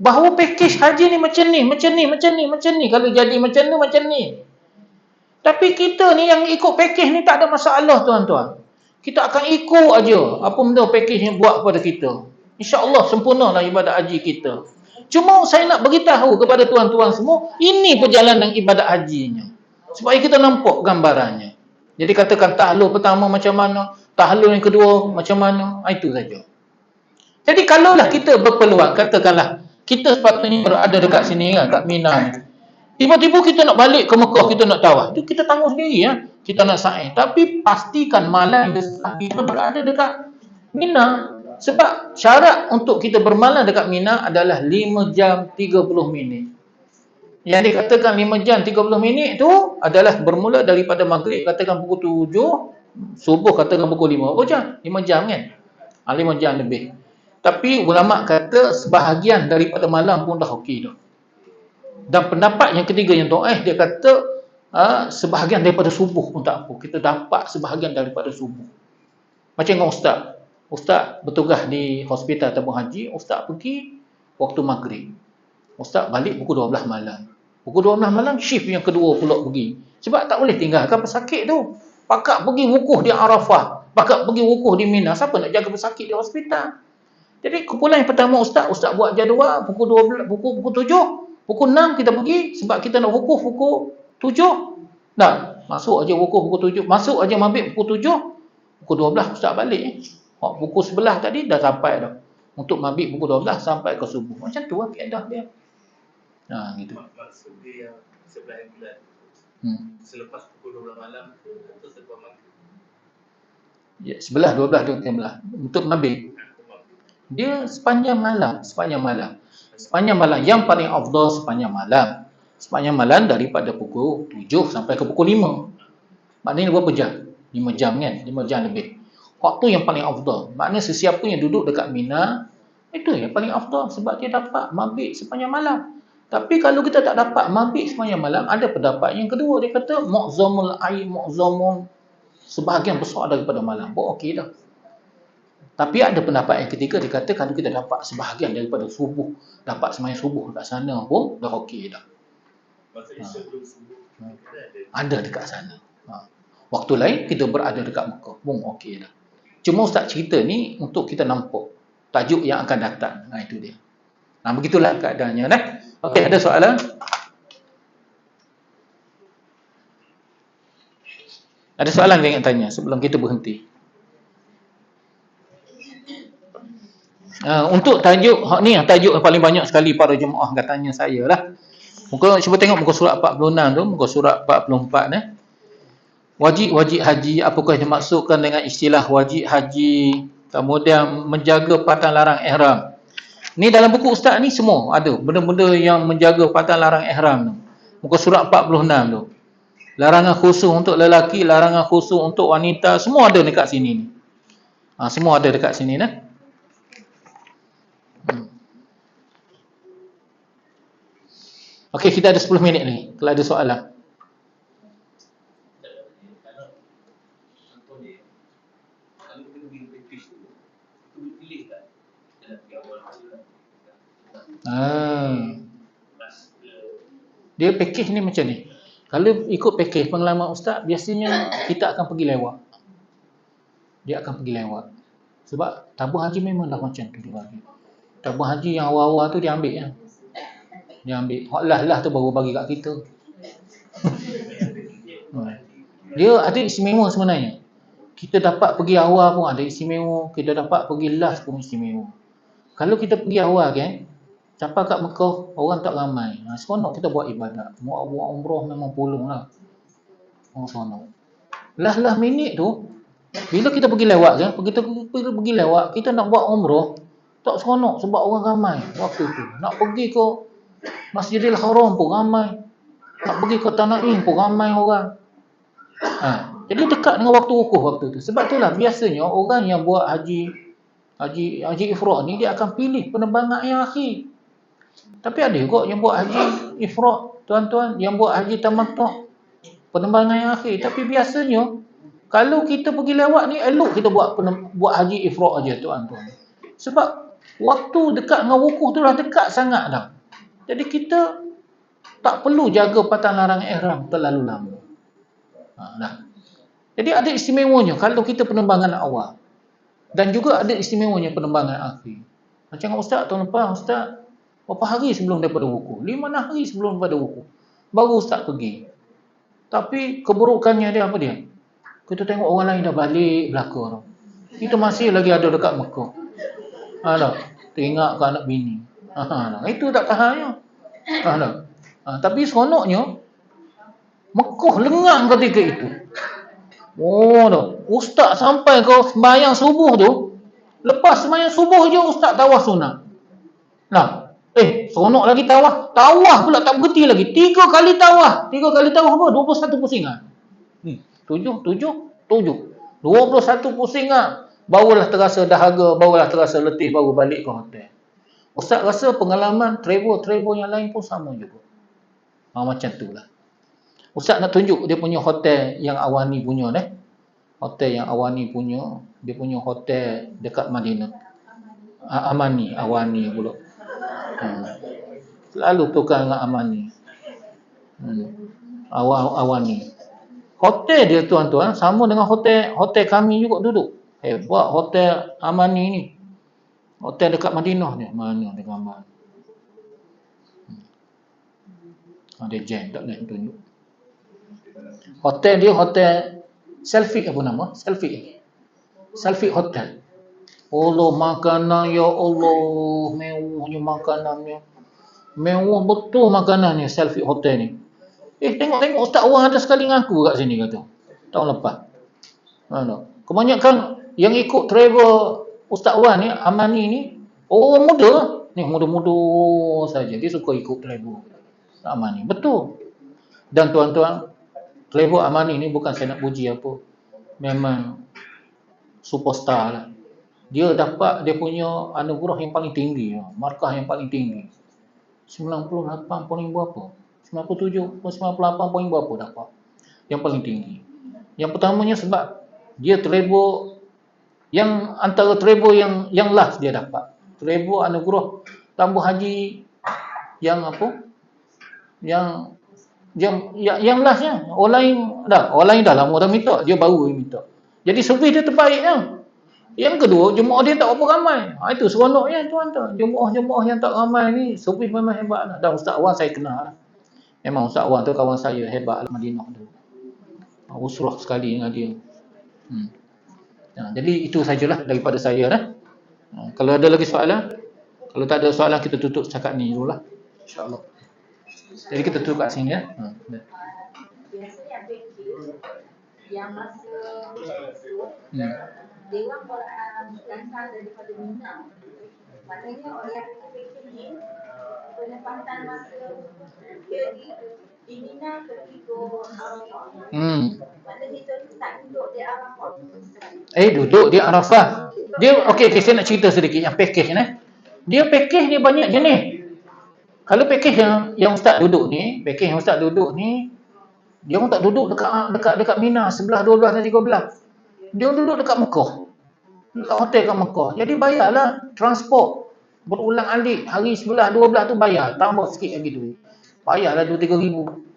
bahawa package haji ni macam ni. Kalau jadi macam ni. Tapi kita ni yang ikut package ni tak ada masalah tuan-tuan. Kita akan ikut aja apa benda package yang buat kepada kita. InsyaAllah sempurnalah ibadat haji kita. Cuma saya nak beritahu kepada tuan-tuan semua, ini perjalanan ibadat hajinya. Supaya kita nampak gambarannya. Jadi katakan tahallul pertama macam mana, tahallul yang kedua macam mana, itu saja. Jadi kalaulah kita berpeluang, katakanlah kita sepatutnya berada dekat sini kan, kat Mina ni. Tiba-tiba kita nak balik ke Mekah, kita nak tawaf. Itu kita tanggung sendiri ya. Kita nak sa'i. Tapi pastikan malam kita berada dekat Mina. Sebab syarat untuk kita bermalam dekat Mina adalah 5 jam 30 minit. Yang dikatakan 5 jam 30 minit tu adalah bermula daripada maghrib katakan pukul 7, subuh katakan pukul 5. Berapa jam? 5 jam kan? 5 jam lebih. Tapi ulama kata sebahagian daripada malam pun dah okey dah. Dan pendapat yang ketiga yang do'ah dia kata sebahagian daripada subuh pun tak apa. Kita dapat sebahagian daripada subuh. Macam dengan Ustaz bertugas di hospital tabung haji, Ustaz pergi waktu maghrib. Ustaz balik pukul 12 malam. Pukul 12 malam shift yang kedua pula pergi. Sebab tak boleh tinggalkan pesakit tu. Pakak pergi wukuf di Arafah, pakak pergi wukuf di Mina. Siapa nak jaga pesakit di hospital? Jadi kumpulan yang pertama Ustaz buat jadual pukul 12, pukul 7, pukul 6 kita pergi sebab kita nak wukuf pukul 7. Dah, masuk aja wukuf pukul 7, masuk aja maghrib pukul 7, pukul 12 Ustaz balik. Pukul 11 tadi dah sampai dah. Untuk maghrib pukul 12 sampai ke subuh. Macam tu lah kaedah dia. Gitu. Maksud dia yang sebelah bulan. Selepas pukul 12 malam atau selepas maghrib? Ya, 11, 12, 13. Untuk maghrib. Dia sepanjang malam. Sepanjang malam. Yang paling afdal sepanjang malam. Sepanjang malam daripada pukul 7 sampai ke pukul 5. Maknanya berapa jam? 5 jam kan? 5 jam lebih. Waktu yang paling afdal. Maknanya sesiapa yang duduk dekat Mina, itu yang paling afdal sebab dia dapat maghrib sepanjang malam. Tapi kalau kita tak dapat maghrib sepanjang malam, ada pendapat yang kedua. Dia kata, mu'zamun sebahagian besar daripada malam. Okey dah. Tapi ada pendapat yang ketiga, dia kata kalau kita dapat sebahagian daripada subuh, dapat sembahyang subuh kat sana pun dah okey dah. Maksudnya sebelum subuh Ada dekat sana. Waktu lain kita berada dekat Mekah pun okey dah. Cuma Ustaz cerita ni untuk kita nampak tajuk yang akan datang. Itu dia. Begitulah keadaannya dah. Okey, ada soalan? Ada soalan yang ingin tanya sebelum kita berhenti? Untuk tajuk ni, tajuk yang paling banyak sekali para jemaah akan tanya saya lah. Cuba tengok muka surat 46 tu, muka surat 44 ni. Wajib haji, apakah yang dimaksudkan dengan istilah wajib haji? Kemudian menjaga pantang larang ihram. Ni dalam buku Ustaz ni semua ada benda-benda yang menjaga pantang larang ihram tu. Muka surat 46 tu. Larangan khusus untuk lelaki, larangan khusus untuk wanita, semua ada dekat sini ni. Semua ada dekat sini nah. Okey, kita ada 10 minit ni. Kalau ada soalan. Dia package ni macam ni. Kalau ikut package pengalaman Ustaz, biasanya kita akan pergi lewat. Dia akan pergi lewat. Sebab tabung haji memanglah macam tu dia bagi. Tabung haji yang awal-awal tu dia ambil ya. Dia ambil. Hak lah tu baru bagi kat kita. Dia ada istimewa sebenarnya. Kita dapat pergi awal pun ada istimewa. Kita dapat pergi last pun istimewa. Kalau kita pergi awal kan, sampai kat Mekah, orang tak ramai. Seronok kita buat ibadat. Buat umrah memang pulung lah. Seronok. Last minit tu, bila kita pergi lewat kan, kita pergi lewat, kita nak buat umrah, tak seronok sebab orang ramai waktu tu. Nak pergi ke Masjidil Haram pun ramai. Nak pergi ke Tana'im pun ramai orang. Jadi dekat dengan waktu wukuf waktu tu. Sebab itulah biasanya orang yang buat haji ifrad ni dia akan pilih penerbangan yang akhir. Tapi ada juga yang buat haji ifrad, tuan-tuan, yang buat haji tamattu' penerbangan yang akhir. Tapi biasanya kalau kita pergi lewat ni elok kita buat haji ifrad aja tuan-tuan. Sebab waktu dekat dengan wukuf tu dah dekat sangat dah. Jadi kita tak perlu jaga pantang larang ihram terlalu lama. Jadi ada istimewanya kalau kita penerbangan awal. Dan juga ada istimewanya penerbangan akhir. Macam Ustaz tahun lepas, Ustaz berapa hari sebelum daripada wukuf? 5 hari sebelum daripada wukuf. Baru Ustaz pergi. Tapi keburukannya dia apa dia? Kita tengok orang lain dah balik belakang. Kita masih lagi ada dekat Mekah. Teringat ke anak bini. Itu tak tahannya. Tapi seronoknya Mekah lengang ketika itu. Ustaz sampai ke sembahyang subuh tu, lepas sembahyang subuh je Ustaz tawaf sunat. Seronok lagi tawaf. Tawaf pula tak berhenti lagi. 3 kali tawaf. 3 kali tawaf apa? 21 pusingan. 7. 21 pusingan. Barulah terasa dahaga, barulah terasa letih, baru balik ke hotel. Ustaz rasa pengalaman travel yang lain pun sama juga. Macam tu lah. Ustaz nak tunjuk dia punya hotel yang Awani punya ni. Hotel yang Awani punya, dia punya hotel dekat Madinah. Amani, Awani pula. Selalu tukar dengan Amani. Awani. Hotel dia tuan-tuan sama dengan hotel kami juga duduk. Buat hotel Amani ni. Hotel dekat Madinah ni. Mana ada gambar. Ada jam tak boleh tunjuk. Hotel dia hotel Selfie apa nama? Selfie hotel. Allah makanan ya Allah, mewahnya makanannya. Mewah betul makanannya Selfie hotel ni. Tengok Ustaz orang ada sekali ngaku kat sini kata. Tahun lepas. Kebanyakan yang ikut travel Ustaz Wan ni, Amani ni, orang muda. Ni muda-muda saja. Dia suka ikut travel Amani. Betul. Dan tuan-tuan, travel Amani ni bukan saya nak puji apa. Memang superstar lah. Dia dapat dia punya anugerah yang paling tinggi. Markah yang paling tinggi. 98 poin berapa? 97 atau 98 poin berapa dapat? Yang paling tinggi. Yang pertamanya sebab dia travel yang antara travel yang last dia dapat. Travel anugerah tambah haji yang apa? Yang yang lastnya orang lain dah lama dah minta, dia baru minta. Jadi servis dia terbaik lah. Yang kedua, jemaah dia tak apa ramai. Itu seronoknya tuan-tuan. Jemaah yang tak ramai ni servis memang hebat lah. Dan Ustaz Wan saya kenal lah. Memang Ustaz Wan tu kawan saya hebat lah Madinah tu. Usrah sekali dengan dia. Jadi itu sajalah daripada saya lah. Kalau ada lagi soalan, kalau tak ada soalan kita tutup setakat ni dululah. InsyaAllah. Jadi kita tutup kat sini ya. Biasanya yang masa dewan berasal daripada Mina. Maknanya orang yang fikir ni penempatan masa dia di Mina ketika maknanya dia tak duduk di Arafah. Duduk di Arafah. Dia okey, saya nak cerita sedikit yang package ni. Dia package ni banyak jenis. Kalau package yang Ustaz duduk ni, dia orang tak duduk dekat Mina 11, 12 dan 13. Dia duduk dekat Mekah. Dekat hotel kat Mekah. Jadi bayarlah transport berulang-alik hari 11, 12 tu bayar, tambah sikit lagi duit. Bayarlah 2-3 ribu.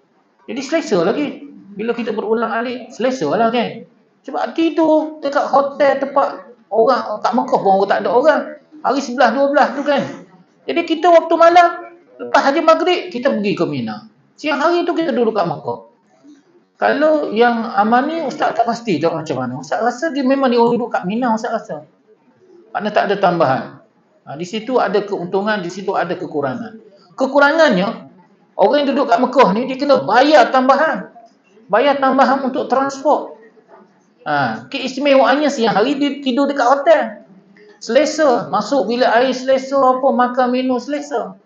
Jadi selesa lagi. Bila kita berulang-alik, selesa lah kan. Sebab tidur dekat hotel tempat orang kat Mekah pun tak ada orang. Hari 11, 12 tu kan. Jadi kita waktu malam lepas haji maghrib kita pergi ke Mina. Siang hari tu kita duduk kat Mekah. Kalau yang aman ni Ustaz tak pasti tak macam mana. Ustaz rasa dia memang dia duduk kat Mina, Ustaz rasa. Makna tak ada tambahan. Di situ ada keuntungan, di situ ada kekurangan. Kekurangannya orang yang duduk kat Mekah ni dia kena bayar tambahan. Bayar tambahan untuk transport. Keistimewaannya siang hari dia tidur dekat hotel. Selesa, masuk bilik air selesa, apa makan minum selesa.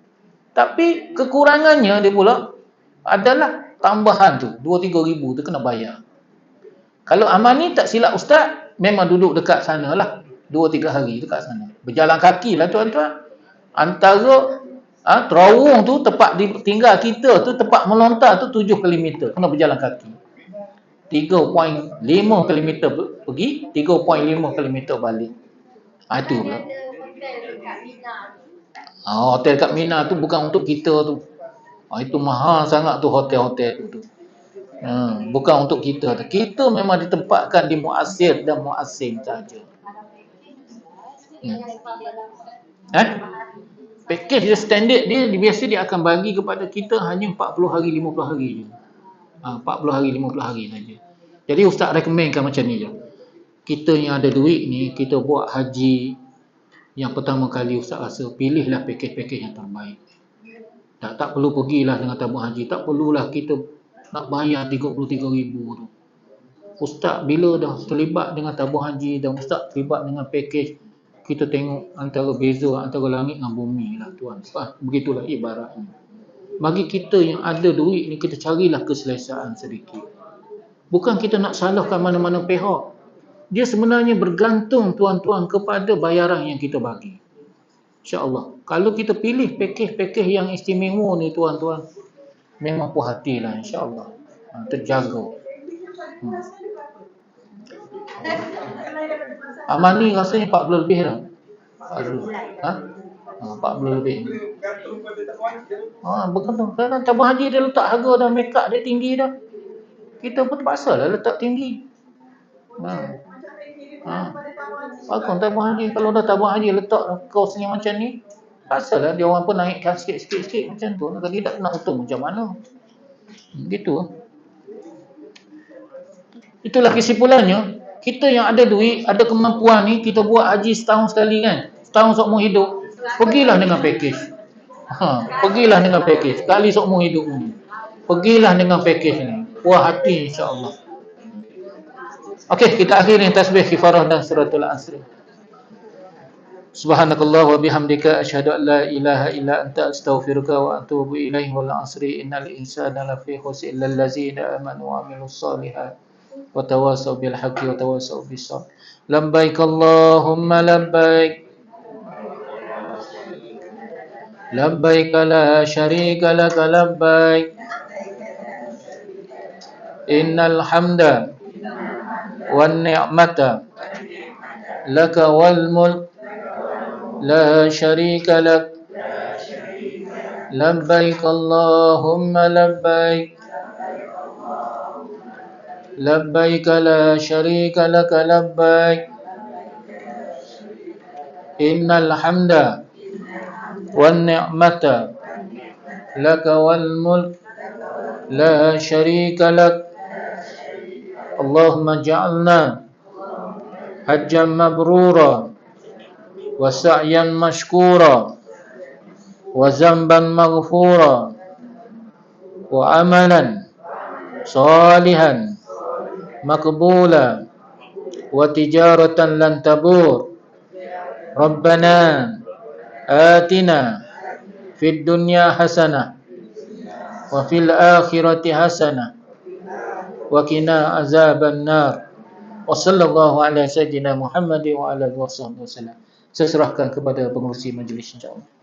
Tapi kekurangannya dia pula adalah tambahan tu 2-3 ribu tu kena bayar. Kalau aman ni tak silap Ustaz, memang duduk dekat sana lah 2-3 hari dekat sana. Berjalan kaki lah tuan-tuan. Antara Terawung tu tempat tinggal kita tu, tempat melontar tu 7 km. Kena berjalan kaki. 3.5 km pergi, 3.5 km balik. Itu pula. Hotel kat Mina tu bukan untuk kita tu. Itu mahal sangat tu hotel-hotel tu. Bukan untuk kita. Kita memang ditempatkan di Muasir dan Muasim saja. Package dia standard dia biasa dia akan bagi kepada kita hanya 40 hari 50 hari je. 40 hari 50 hari saja. Jadi Ustaz rekomenkan macam ni je. Kita yang ada duit ni, kita buat haji yang pertama kali Ustaz rasa pilihlah package-package yang terbaik. Tak perlu pergilah dengan tabung haji, tak perlulah kita nak bayar 33,000 tu. Ustaz bila dah terlibat dengan tabung haji dan Ustaz terlibat dengan package, kita tengok antara beza antara langit dengan bumi lah tuan. Begitulah ibaratnya. Bagi kita yang ada duit ni, kita carilah keselesaan sedikit. Bukan kita nak salahkan mana-mana pihak. Dia sebenarnya bergantung tuan-tuan kepada bayaran yang kita bagi. InsyaAllah. Kalau kita pilih package-package yang istimewa ni tuan-tuan, memang puas hatilah insyaAllah. Terjaga. Aman ni rasanya 40 lebih dah. 40 lebih. Bergantung. Kadang tabung haji dia letak harga dah, make up dia tinggi dah. Kita pun terpaksa lah letak tinggi. Bakal tabung haji. Kalau dah tabung haji letak kosnya macam ni, paksalah dia orang pun naikkan sikit-sikit macam tu. Kalau dia tak nak untung macam mana. Gitu. Itulah kesimpulannya. Kita yang ada duit, ada kemampuan ni, kita buat haji setahun sekali kan. Setahun seumur hidup. Pergilah dengan package. Pergilah dengan package. Sekali seumur hidup ni. Pergilah dengan package ni. Puas hati insyaAllah. Okey, kita akhiri tasbih kifarah dan suratul asri. Subhanakallah wa bihamdika asyhadu an la ilaha illa anta astaghfiruka wa atubu ilaihi wal asri innal insana lafi khusr illa allazina amanu wa amilus solihat wa tawasaw bil haqqi wa tawasaw bis sabr. Labbaik Allahumma labbaik. Labbaik la syarika lak labbaik. Innal hamda wan ni'mata laka wal mulk la syarika lak. Labbaik Allahumma labbaik. لبيك لا شريك لك لبيك إن الحمد والنعمة لك والملك لا شريك لك اللهم اجعلنا حجا مبرورا وسعيا مشكورا وذنبا مغفورا وعملا صالحا مقبولا وتجارة لن تبور ربنا آتنا في الدنيا حسنة وفي الآخرة حسنة وقنا عذاب النار وصلى الله على سيدنا Muhammad wa ala alihi wasallam. Saya serahkan kepada pengurusi majlis insya-Allah.